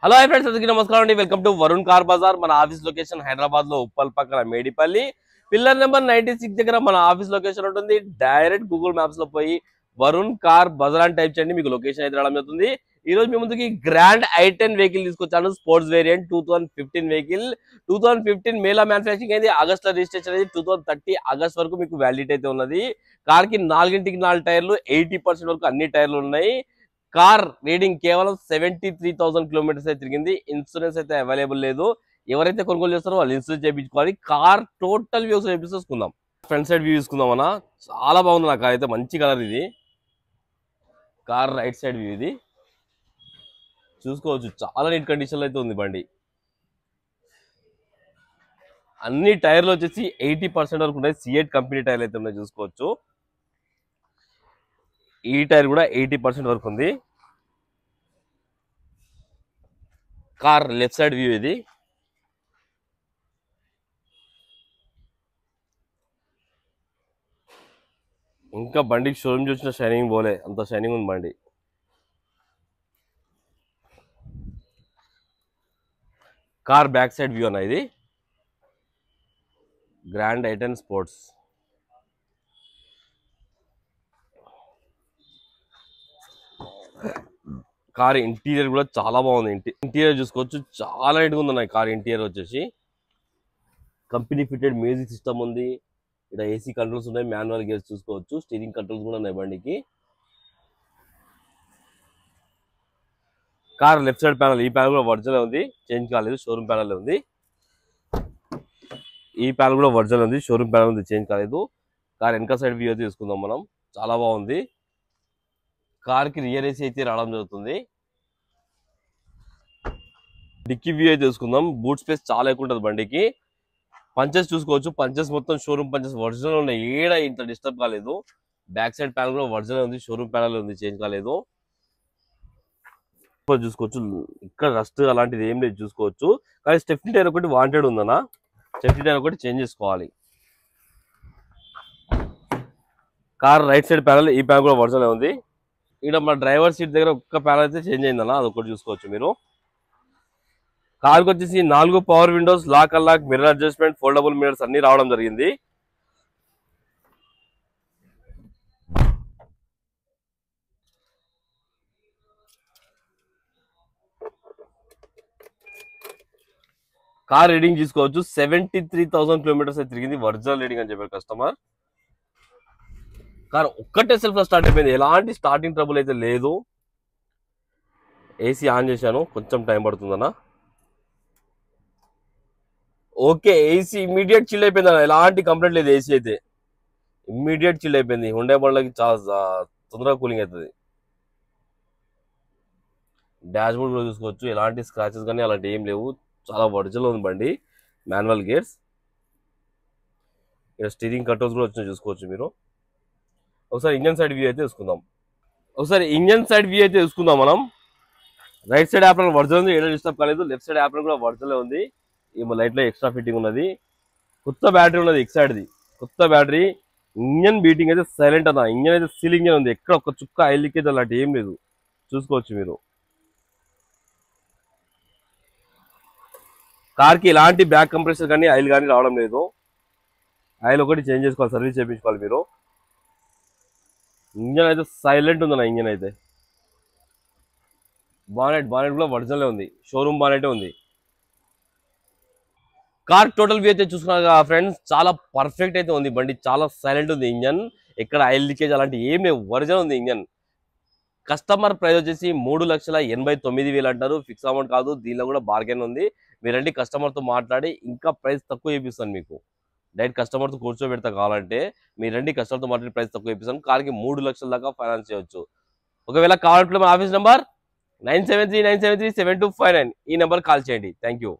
Hello hi friends, అందరికీ నమస్కారం అండి. Welcome to Varun car bazaar. మన ఆఫీస్ లొకేషన్ హైదరాబాద్ లో ఉప్పల్ పక్కన మేడిపల్లి పిల్లర్ నెంబర్ 96 దగ్గర మన ఆఫీస్ లొకేషన్ ఉంటుంది. డైరెక్ట్ గూగుల్ మ్యాప్స్ లో పోయి వరుణ్ కార్ బజార్ అని టైప్ చేయండి, మీకు లొకేషన్ అయితే రావడం జరుగుతుంది. ఈ రోజు మీ ముందుకి గ్రాండ్ i10 వెహికల్ తీసుకొచ్చాను. Sports variant 2015 vehicle. 2015 మేలా మ్యానుఫ్యాక్చరింగ్ అయింది. ఆగస్ట్ లో రిజిస్ట్రేషన్ అయింది. 2030 ఆగస్ట్ వరకు మీకు వ్యాలిడిటీ అయితే ఉన్నది. కార్ కి 4 టైర్లు, 80% వరకు అన్ని టైర్లు ఉన్నాయి. కార్ రీడింగ్ కేవలం 73,000 కిలోమీటర్స్ అయితే తిరిగింది. ఇన్సూరెన్స్ అయితే అవైలబుల్ లేదు. ఎవరైతే కొనుగోలు చేస్తారో వాళ్ళు ఇన్సూరెన్స్ చేయించుకోవాలి. కార్ టోటల్ వ్యూస్ చూసుకుందాం. ఫ్రంట్ సైడ్ వ్యూ చూసుకుందాం అన్న. చాలా బాగుంది నా కార్ అయితే, మంచి కలర్ ఇది. కార్ రైట్ సైడ్ వ్యూ ఇది చూసుకోవచ్చు. చాలా నీట్ కండిషన్ లో అయితే ఉంది బండి. అన్ని టైర్లు వచ్చేసి 80% వరకు ఉన్నాయి. సిఎట్ కంపెనీ టైర్లు అయితే ఉన్నాయి చూసుకోవచ్చు. ఈ టైర్ కూడా 80% వరకు ఉంది. కార్ లెఫ్ట్ సైడ్ వ్యూ ఇది. ఇంకా బండికి షోరూమ్ చూసిన షైనింగ్ పోలే, అంత షైనింగ్ ఉంది బండి. కార్ బ్యాక్ సైడ్ వ్యూ అన్న ఇది. Grand i10 sports. Car interior కూడా చాలా బాగుంది. ఇంటీరియర్ చూసుకోవచ్చు, చాలా నీట్గా ఉంది కార్ ఇంటీరియర్ వచ్చేసి. కంపెనీ ఫిటెడ్ మ్యూజిక్ సిస్టమ్ ఉంది. ఇక్కడ ఏసీ కంట్రోల్స్ ఉన్నాయి, మాన్యువల్ గేర్స్ చూసుకోవచ్చు. స్టీరింగ్ కంట్రోల్స్ కూడా ఉన్నాయి బండికి. కార్ లెఫ్ట్ సైడ్ ప్యానల్, ఈ ప్యానల్ కూడా ఒరిజినల్ ఉంది, చేంజ్ కాలేదు. షోరూమ్ ప్యానల్ ఉంది. ఈ ప్యానల్ కూడా ఒరిజినల్ ఉంది, షోరూమ్ ప్యానల్ ఉంది, చేంజ్ కాలేదు. కార్ వెనక సైడ్ వ్యూ అయితే తీసుకుందాం మనం. చాలా బాగుంది. కార్ కి రియర్ ఏసీ అయితే రావడం జరుగుతుంది. డిక్కీ వ్యూ అయితే తీసుకుందాం. బూట్ స్పేస్ చాలా ఎక్కువ ఉంటుంది బండికి. పంచెస్ చూసుకోవచ్చు, పంచెస్ మొత్తం షోరూమ్ పంచెస్ ఒరిజినల్ ఉన్నాయి. ఏడ ఇంత డిస్టర్బ్ కాలేదు. బ్యాక్ సైడ్ ప్యానల్ కూడా ఒరిజినల్ ఉంది, షోరూమ్ ప్యానల్ ఉంది, చేంజ్ కాలేదు. చూసుకోవచ్చు, ఇక్కడ రస్ట్ అలాంటిది ఏం లేదు చూసుకోవచ్చు. కానీ స్టెఫ్నీ టైర్ ఒకటి వాంటెడ్ ఉందన్న. స్టెఫ్నీ టైర్ ఒకటి చేంజ్ చేసుకోవాలి. కార్ రైట్ సైడ్ ప్యానల్, ఈ ప్యానల్ కూడా ఒరిజినల్ ఉంది. ఇక్కడ మన డ్రైవర్ సీట్ దగ్గర ఒక్క ప్యానల్ అయితే చేంజ్ అయిందన్న, అదొకటి చూసుకోవచ్చు మీరు. కార్కి వచ్చేసి 4 power windows, lock unlock, mirror adjustment, foldable mirrors అన్ని రావడం జరిగింది. కార్ రీడింగ్ తీసుకోవచ్చు, 73,000 కిలోమీటర్స్ అయితే తిరిగింది. ఒరిజినల్ రీడింగ్ అని చెప్పారు కస్టమర్. కార్ ఒక్కటే సెల్ఫ్ లో స్టార్ట్ అయిపోయింది, ఎలాంటి స్టార్టింగ్ ట్రబుల్ అయితే లేదు. ఏసీ ఆన్ చేశాను, కొంచెం టైం పడుతుందన్న. ఓకే, ఏసీ ఇమ్మీడియట్ చిల్ అయిపోయింది అన్న, ఎలాంటి కంప్లైంట్ లేదు. ఏసీ అయితే ఇమ్మీడియట్ చిల్ అయిపోయింది. హుండై బండ్లకి చాలా తొందరగా కూలింగ్ అవుతుంది. డాష్ బోర్డ్ కూడా చూసుకోవచ్చు, ఎలాంటి స్క్రాచెస్ కానీ అలాంటి ఏం లేవు. చాలా ఒరిజినల్ ఉంది బండి. మాన్యువల్ గేర్స్, ఇక్కడ స్టీరింగ్ కంట్రోల్స్ కూడా వచ్చినాయి చూసుకోవచ్చు మీరు. ఒకసారి ఇంజన్ సైడ్ వ్యూ అయితే చూసుకుందాం మనం. రైట్ సైడ్ యాప్రన్ ఒరిజినల్ ఉంది, ఏదో డిస్టర్బ్ కాలేదు. లెఫ్ట్ సైడ్ యాప్రన్ కూడా ఒరిజినల్ ఉంది. ఈ లైట్ లో ఎక్స్ట్రా ఫిట్టింగ్ ఉన్నది. కొత్త బ్యాటరీ ఉన్నది ఎక్సైడ్ది, కొత్త బ్యాటరీ. ఇంజన్ బీటింగ్ అయితే సైలెంట్ అన్న. ఇంజన్ అయితే సీల్ ఇంజన్ ఉంది, ఎక్కడ ఒక చుక్క ఆయిల్ లీకేజ్ అలాంటి ఏం లేదు చూసుకోవచ్చు మీరు. కార్కి ఎలాంటి బ్యాక్ కంప్రెసర్ కానీ ఆయిల్ కానీ రావడం లేదు. ఆయిల్ ఒకటి చేంజ్ చేసుకోవాలి, సర్వీస్ చేయించుకోవాలి మీరు. ఇంజన్ అయితే సైలెంట్ ఉందన్న. ఇంజన్ అయితే బానెట్ కూడా ఒరిజినల్ ఉంది, షోరూమ్ బానెట్ ఉంది. కార్ టోటల్ వ్యూ అయితే చూసుకున్నారు ఫ్రెండ్స్, చాలా పర్ఫెక్ట్ అయితే ఉంది బండి. చాలా సైలెంట్ ఉంది ఇంజన్, ఎక్కడ ఆయిల్ లీకేజ్ అలాంటి ఏం లేవు, ఒరిజినల్ ఉంది ఇంజన్. కస్టమర్ ప్రైస్ వచ్చేసి 3,89,000 అంటారు. ఫిక్స్ అమౌంట్ కాదు, దీనిలో కూడా బార్గెన్ ఉంది. మీరండి కస్టమర్తో మాట్లాడి ఇంకా ప్రైస్ తక్కువ చేపిస్తాను మీకు. డైరెక్ట్ కస్టమర్తో కూర్చోబెడతా కావాలంటే మీరండి కస్టమర్తో మాట్లాడి ప్రైస్ తక్కువ చేపిస్తాను. కార్కి 3 లక్షల దాకా ఫైనాన్స్ చేయొచ్చు. ఒకవేళ కావాలంటే మన ఆఫీస్ నెంబర్ 9739737259, ఈ నెంబర్ కాల్ చేయండి. Thank you.